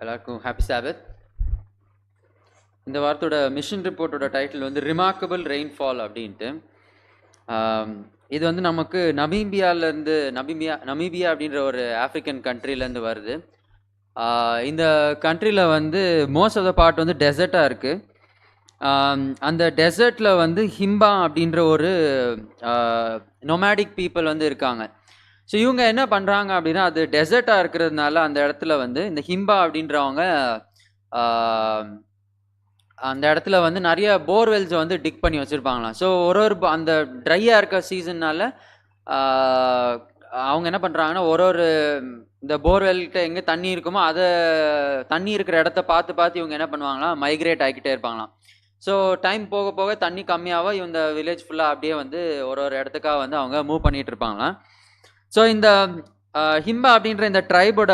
எல்லாருக்கும் ஹாப்பி சாபத். இந்த வாரத்தோட மிஷன் ரிப்போர்ட்டோட டைட்டில் வந்து ரிமார்க்கபிள் ரெயின்ஃபால் அப்படின்ட்டு. இது வந்து நமக்கு நமீபியா அப்படின்ற ஒரு ஆஃப்ரிக்கன் கண்ட்ரிலேருந்து வருது. இந்த கண்ட்ரியில் வந்து மோஸ்ட் ஆஃப் த பார்ட் வந்து டெசர்ட்டாக இருக்குது. அந்த டெசர்ட்டில் வந்து ஹிம்பா அப்படின்ற ஒரு நொமேடிக் பீப்புள் வந்து இருக்காங்க. ஸோ இவங்க என்ன பண்ணுறாங்க அப்படின்னா, அது டெசர்ட்டாக இருக்கிறதுனால அந்த இடத்துல வந்து இந்த ஹிம்பா அப்படின்றவங்க அந்த இடத்துல வந்து நிறைய போர்வெல்ஸை வந்து டிக் பண்ணி வச்சுருப்பாங்களாம். ஸோ ஒரு அந்த ட்ரையாக இருக்க சீசன்னால் அவங்க என்ன பண்ணுறாங்கன்னா, ஒரு இந்த போர்வெல்கிட்ட எங்கே தண்ணி இருக்குமோ அதை தண்ணி இருக்கிற இடத்த பார்த்து இவங்க என்ன பண்ணுவாங்களாம், மைக்ரேட் ஆகிக்கிட்டே இருப்பாங்களாம். ஸோ டைம் போக போக தண்ணி கம்மியாக இந்த வில்லேஜ் ஃபுல்லாக அப்படியே வந்து ஒரு இடத்துக்காக வந்து அவங்க மூவ் பண்ணிகிட்டு இருப்பாங்களாம். ஸோ இந்த ஹிம்பா அப்படின்ற இந்த ட்ரைபோட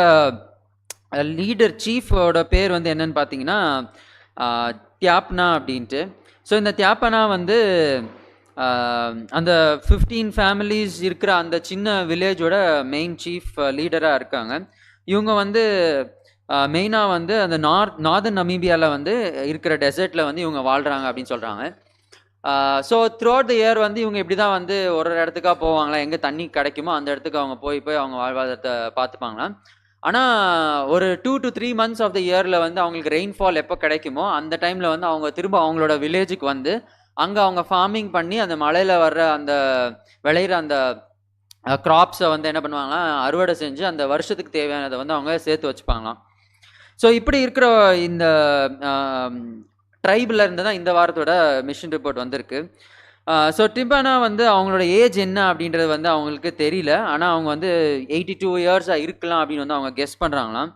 லீடர் சீஃபோட பேர் வந்து என்னன்னு பார்த்தீங்கன்னா தியாப்னா அப்படின்ட்டு. ஸோ இந்த தியாப்பனா வந்து அந்த 15 ஃபேமிலிஸ் இருக்கிற அந்த சின்ன வில்லேஜோட மெயின் சீஃப் லீடராக இருக்காங்க. இவங்க வந்து மெயினாக வந்து அந்த நார்தன் நமீபியாவில் வந்து இருக்கிற டெசர்ட்டில் வந்து இவங்க வாழ்கிறாங்க அப்படின்னு சொல்கிறாங்க. So through out the year வந்து இவங்க இப்படி தான் வந்து ஒரு இடத்துக்காக போவாங்களா, எங்கே தண்ணி கிடைக்குமோ அந்த இடத்துக்கு அவங்க போய் அவங்க வாழ்வாதாரத்தை பார்த்துப்பாங்களாம். ஆனால் ஒரு 2 to 3 months ஆஃப் த இயரில் வந்து அவங்களுக்கு ரெயின்ஃபால் எப்போ கிடைக்குமோ அந்த டைமில் வந்து அவங்க திரும்ப அவங்களோட வில்லேஜுக்கு வந்து அங்கே அவங்க ஃபார்மிங் பண்ணி அந்த மலையில் வர்ற அந்த விளையிற அந்த க்ராப்ஸை வந்து என்ன பண்ணுவாங்களாம், அறுவடை செஞ்சு அந்த வருஷத்துக்கு தேவையானதை வந்து அவங்க சேர்த்து வச்சுப்பாங்களாம். ஸோ இப்படி இருக்கிற இந்த ட்ரைபில் இருந்து தான் இந்த வாரத்தோட மிஷன் ரிப்போர்ட் வந்திருக்கு. ஸோ டிம்பானா வந்து அவங்களோட ஏஜ் என்ன அப்படின்றது வந்து அவங்களுக்கு தெரியல. ஆனால் அவங்க வந்து 82 இயர்ஸாக இருக்கலாம் அப்படின்னு வந்து அவங்க கெஸ் பண்ணுறாங்களாம்.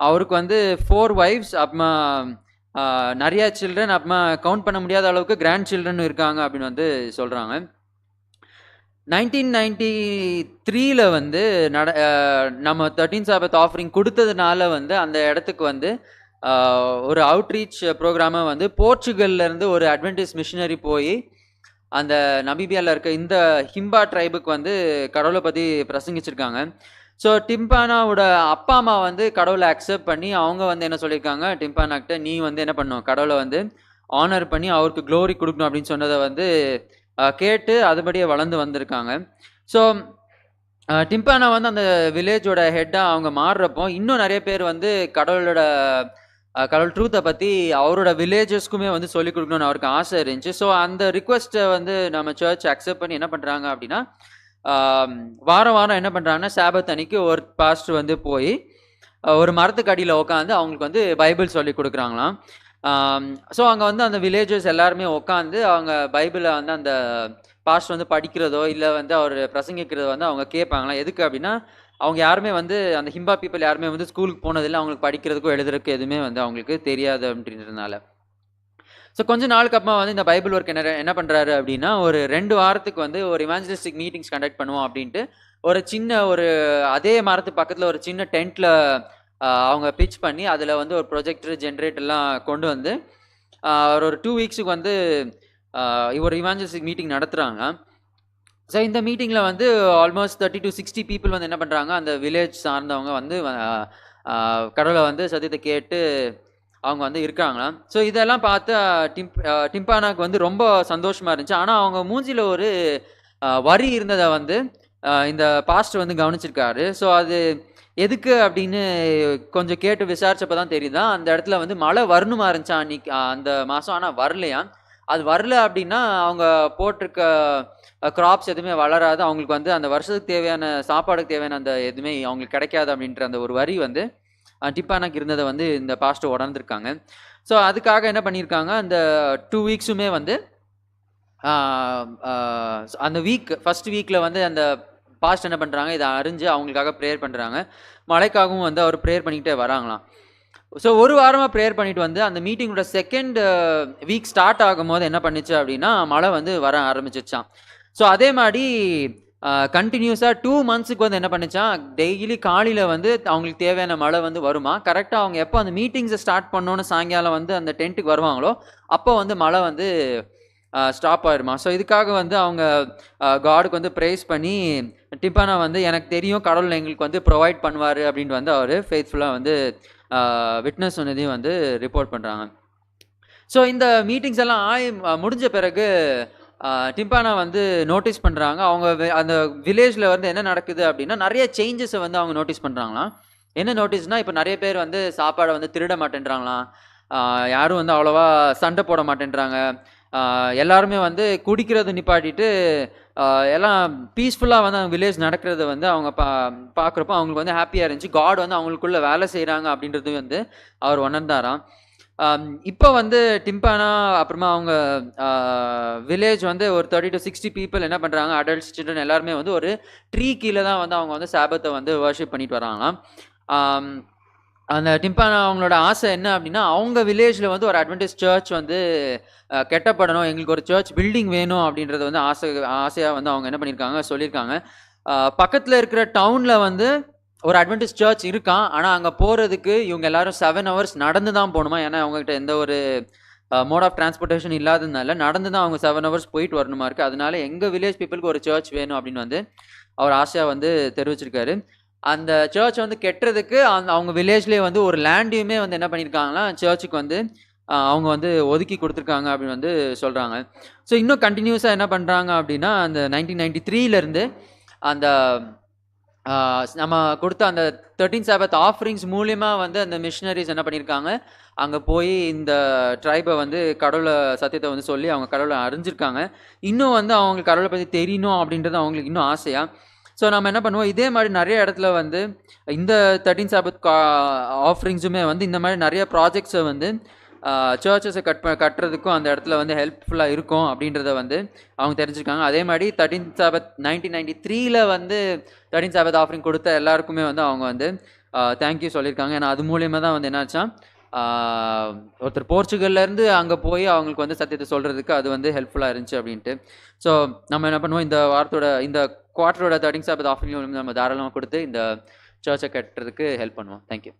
அவருக்கு வந்து 4 wives, அப்புறமா நிறையா சில்ட்ரன், அப்புறமா கவுண்ட் பண்ண முடியாத அளவுக்கு கிராண்ட் சில்ட்ரன் இருக்காங்க அப்படின்னு வந்து சொல்கிறாங்க. 1993 வந்து நம்ம 13 சாபத் ஆஃபரிங் கொடுத்ததுனால வந்து அந்த இடத்துக்கு வந்து ஒரு அவுட்ரீச் ப்ரோக்ராமை வந்து போர்ச்சுகல்லேருந்து ஒரு அட்வென்டிஸ்ட் மிஷினரி போய் அந்த நமீபியாவில் இருக்க இந்த ஹிம்பா ட்ரைபுக்கு வந்து கடவுளை பற்றி பிரசங்கிச்சிருக்காங்க. ஸோ டிம்பானாவோட அப்பா அம்மா வந்து கடவுளை அக்செப்ட் பண்ணி அவங்க வந்து என்ன சொல்லியிருக்காங்க, டிம்பானாக்கிட்ட நீ வந்து என்ன பண்ணணும், கடவுளை வந்து ஆனர் பண்ணி அவருக்கு க்ளோரி கொடுக்கணும் அப்படின்னு சொன்னதை வந்து கேட்டு அதுபடியே வளர்ந்து வந்திருக்காங்க. ஸோ டிம்பானா வந்து அந்த வில்லேஜோட ஹெட்டாக அவங்க மாறுறப்போ இன்னும் நிறைய பேர் வந்து கடவுள் ட்ரூத்தை பற்றி அவரோட வில்லேஜஸ்க்குமே வந்து சொல்லிக் கொடுக்கணும்னு அவருக்கு ஆசை இருந்துச்சு. ஸோ அந்த ரிக்வெஸ்ட்டை வந்து நம்ம சர்ச் அக்செப்ட் பண்ணி என்ன பண்ணுறாங்க அப்படின்னா, வாரம் என்ன பண்ணுறாங்கன்னா, சாபத் அன்னைக்கு ஒரு பாஸ்டர் வந்து போய் ஒரு மரத்துக்கு அடியில் உட்காந்து அவங்களுக்கு வந்து பைபிள் சொல்லி கொடுக்குறாங்களாம். ஸோ அங்கே வந்து அந்த வில்லேஜஸ் எல்லாருமே உட்காந்து அவங்க பைபிளை வந்து அந்த பாஸ்டர் வந்து படிக்கிறதோ இல்லை வந்து அவர் பிரசங்கிக்கிறதோ வந்து அவங்க கேட்பாங்களாம். எதுக்கு அப்படின்னா, அவங்க யாருமே வந்து அந்த ஹிம்பா பீப்புள் யாருமே வந்து ஸ்கூலுக்கு போனதில்லை, அவங்களுக்கு படிக்கிறதுக்கோ எழுதுறதுக்கு எதுவுமே வந்து அவங்களுக்கு தெரியாது அப்படின்றதுனால. ஸோ கொஞ்ச நாளுக்கு அப்புறமா வந்து இந்த பைபிள் ஒர்க் என்ன பண்ணுறாரு அப்படின்னா, ஒரு 2 வாரத்துக்கு வந்து ஒரு இவாஞ்சலிஸ்டிக் மீட்டிங்ஸ் கண்டக்ட் பண்ணுவோம் அப்படின்ட்டு ஒரு சின்ன அதே மரத்து பக்கத்தில் ஒரு சின்ன டென்ட்டில் அவங்க பிச் பண்ணி அதில் வந்து ஒரு ப்ரொஜெக்டர் ஜென்ரேட்டர்லாம் கொண்டு வந்து ஒரு 2 வீக்ஸுக்கு வந்து ஒரு இவாஞ்சலிஸ்டிக் மீட்டிங் நடத்துகிறாங்க. ஸோ இந்த மீட்டிங்கில் வந்து ஆல்மோஸ்ட் 30 to 60 பீப்புள் வந்து என்ன பண்ணுறாங்க, அந்த வில்லேஜ் சார்ந்தவங்க வந்து கடவுளை வந்து சத்தியத்தை கேட்டு அவங்க வந்து இருக்காங்களாம். ஸோ இதெல்லாம் பார்த்து டிம்பானாக்கு வந்து ரொம்ப சந்தோஷமாக இருந்துச்சு. ஆனால் அவங்க மூஞ்சியில் ஒரு வரி இருந்ததை வந்து இந்த பாஸ்டர் வந்து கவனிச்சிருக்காரு. ஸோ அது எதுக்கு அப்படின்னு கொஞ்சம் கேட்டு விசாரிச்சப்போ தான் தெரியுதான், அந்த இடத்துல வந்து மழை வரணுமா இருந்துச்சா அன்னைக்கு அந்த மாதம், ஆனால் வரலையாம். அது வரல அப்படின்னா அவங்க போட்டிருக்க கிராப்ஸ் எதுவுமே வளராது, அவங்களுக்கு வந்து அந்த வருஷத்துக்கு தேவையான சாப்பாடுக்கு தேவையான அந்த எதுவுமே அவங்களுக்கு கிடைக்காது அப்படின்ற அந்த ஒரு வரி வந்து டிம்பானாக்கு இருந்ததை வந்து இந்த பாஸ்டர் உணர்ந்துருக்காங்க. ஸோ அதுக்காக என்ன பண்ணியிருக்காங்க, அந்த 2 வீக்ஸுமே வந்து அந்த ஃபர்ஸ்ட் வீக்கில் வந்து அந்த பாஸ்டர் என்ன பண்ணுறாங்க, இதை அறிஞ்சு அவங்களுக்காக ப்ரேயர் பண்ணுறாங்க. மழைக்காகவும் வந்து அவர் ப்ரேயர் பண்ணிக்கிட்டே வராங்களாம். ஸோ ஒரு வாரமாக ப்ரேயர் பண்ணிட்டு வந்து அந்த மீட்டிங்கோட செகண்ட் வீக் ஸ்டார்ட் ஆகும் போது என்ன பண்ணிச்சு அப்படின்னா, மழை வந்து வர ஆரம்பிச்சிச்சான். ஸோ அதே மாதிரி கண்டினியூஸாக 2 monthsக்கு வந்து என்ன பண்ணிச்சான், டெய்லி காலையில் வந்து அவங்களுக்கு தேவையான மழை வந்து வருமா. கரெக்டாக அவங்க எப்போ அந்த மீட்டிங்ஸை ஸ்டார்ட் பண்ணோன்னு சாயங்காலம் வந்து அந்த டென்ட்டுக்கு வருவாங்களோ அப்போ வந்து மழை வந்து ஸ்டாப் ஆயிடுமா. ஸோ இதுக்காக வந்து அவங்க காடுக்கு வந்து ப்ரேஸ் பண்ணி, டிம்பானா வந்து எனக்கு தெரியும் கடவுள் எங்களுக்கு வந்து ப்ரொவைட் பண்ணுவார் அப்படின்ட்டு வந்து அவர் ஃபெய்த்ஃபுல்லாக வந்து விட்னஸ் சொன்னதையும் வந்து ரிப்போர்ட் பண்ணுறாங்க. ஸோ இந்த மீட்டிங்ஸ் எல்லாம் முடிஞ்ச பிறகு டிம்பானா வந்து நோட்டீஸ் பண்ணுறாங்க. அவங்க அந்த வில்லேஜில் வந்து என்ன நடக்குது அப்படின்னா நிறைய சேஞ்சஸை வந்து அவங்க நோட்டீஸ் பண்ணுறாங்களாம். என்ன நோட்டீஸ்னால், இப்போ நிறைய பேர் வந்து சாப்பாடை வந்து திருட மாட்டேன்றாங்களாம். யாரும் வந்து அவ்வளோவா சண்டை போட மாட்டேன்றாங்க. எல்லாருமே வந்து குடிக்கிறது நிப்பாட்டிட்டு எல்லாம் பீஸ்ஃபுல்லாக வந்து அவங்க வில்லேஜ் நடக்கிறத வந்து அவங்க பார்க்குறப்போ அவங்களுக்கு வந்து ஹாப்பியாக இருந்துச்சு. காட் வந்து அவங்களுக்குள்ள வேலை செய்கிறாங்க அப்படின்றது வந்து அவர் உணர்ந்தாராம். இப்போ வந்து டிம்பானா அப்புறமா அவங்க வில்லேஜ் வந்து ஒரு 30 to 60 பீப்புள் என்ன பண்ணுறாங்க, அடல்ட்ஸ், சில்ட்ரன் எல்லாருமே வந்து ஒரு ட்ரீ கீழே தான் வந்து அவங்க வந்து சாபத்தை வந்து வர்ஷிப் பண்ணிட்டு வராங்களாம். அந்த டிம்பானா அவங்களோட ஆசை என்ன அப்படின்னா, அவங்க வில்லேஜில் வந்து ஒரு அட்வென்டிஸ்ட் சர்ச் வந்து கட்டப்படணும், எங்களுக்கு ஒரு சர்ச் பில்டிங் வேணும் அப்படின்றது வந்து ஆசையாக வந்து அவங்க என்ன பண்ணியிருக்காங்க, சொல்லியிருக்காங்க. பக்கத்தில் இருக்கிற டவுனில் வந்து ஒரு அட்வென்டிஸ்ட் சர்ச் இருக்கான். ஆனால் அங்கே போகிறதுக்கு இவங்க எல்லாரும் 7 hours நடந்து தான் போகணுமா. ஏன்னா அவங்ககிட்ட எந்த ஒரு மோட் ஆஃப் டிரான்ஸ்போர்ட்டேஷன் இல்லாததுனால நடந்து தான் அவங்க 7 hours போயிட்டு வரணுமா இருக்குது. அதனால எங்கள் வில்லேஜ் பீப்புளுக்கு ஒரு சர்ச் வேணும் அப்படின்னு வந்து அவர் ஆசையாக வந்து தெரிவிச்சிருக்காரு. அந்த சர்ச் வந்து கெட்டுறதுக்கு அவங்க வில்லேஜ்லேயே வந்து ஒரு லேண்டையுமே வந்து என்ன பண்ணியிருக்காங்கன்னா சர்ச்சுக்கு வந்து அவங்க வந்து ஒதுக்கி கொடுத்துருக்காங்க அப்படின்னு வந்து சொல்கிறாங்க. ஸோ இன்னும் கண்டினியூஸாக என்ன பண்ணுறாங்க அப்படின்னா, அந்த 1993 அந்த நம்ம கொடுத்த அந்த 13 Sabbath ஆஃபரிங்ஸ் மூலியமா வந்து அந்த மிஷினரிஸ் என்ன பண்ணியிருக்காங்க, அங்கே போய் இந்த ட்ரைபை வந்து கடவுளை சத்தியத்தை வந்து சொல்லி அவங்க கடவுளை அறிஞ்சிருக்காங்க. இன்னும் வந்து அவங்களுக்கு கடவுளை பற்றி தெரியணும் அப்படின்றது அவங்களுக்கு இன்னும் ஆசையாக. ஸோ நம்ம என்ன பண்ணுவோம், இதே மாதிரி நிறைய இடத்துல வந்து இந்த 13 Sabbath ஆஃபரிங்ஸுமே வந்து இந்த மாதிரி நிறைய ப்ராஜெக்ட்ஸை வந்து சர்ச்சஸை கட்டுறதுக்கும் அந்த இடத்துல வந்து ஹெல்ப்ஃபுல்லாக இருக்கும் அப்படின்றத வந்து அவங்க தெரிஞ்சுருக்காங்க. அதே மாதிரி 13 Sabbath 1993 வந்து 13 Sabbath ஆஃபரிங் கொடுத்த எல்லாருக்குமே வந்து அவங்க வந்து தேங்க்யூ சொல்லியிருக்காங்க. ஏன்னா அது மூலியமாக தான் வந்து என்னாச்சா, ஒருத்தர் போர்ச்சுகல்லேருந்து அங்கே போய் அவங்களுக்கு வந்து சத்தியத்தை சொல்கிறதுக்கு அது வந்து ஹெல்ப்ஃபுல்லாக இருந்துச்சு அப்படின்ட்டு. ஸோ நம்ம என்ன பண்ணுவோம், இந்த வாரத்தோட இந்த குவார்ட்டரோட 13 Sabbath ஆஃபரிங் நம்ம தாராளமாக கொடுத்து இந்த சர்ச்சை கட்டுறதுக்கு ஹெல்ப் பண்ணுவோம். தேங்க்யூ.